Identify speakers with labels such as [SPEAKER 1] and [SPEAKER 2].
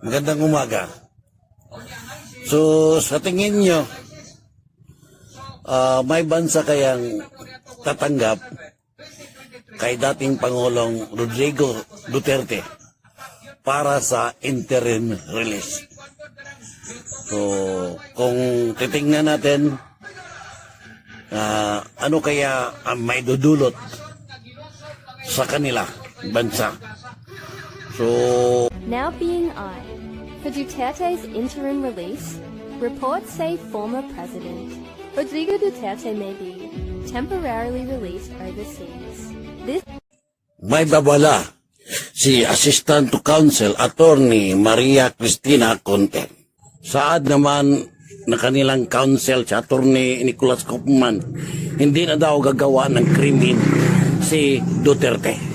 [SPEAKER 1] Magandang umaga. So, sa tingin nyo, may bansa kayang tatanggap kay dating Pangulong Rodrigo Duterte para sa interim release? So, kung titingnan natin, ano kaya ang maidudulot sa kanila, bansa? So,
[SPEAKER 2] Now being eyed. For Duterte's interim release, reports say former President Rodrigo Duterte may be temporarily released overseas. This
[SPEAKER 1] may babala si Assistant to Counsel Attorney Maria Cristina Conte. Saad naman na kanilang counsel si Attorney Nicolas Kaufman, hindi na daw gagawa ng krimen si Duterte.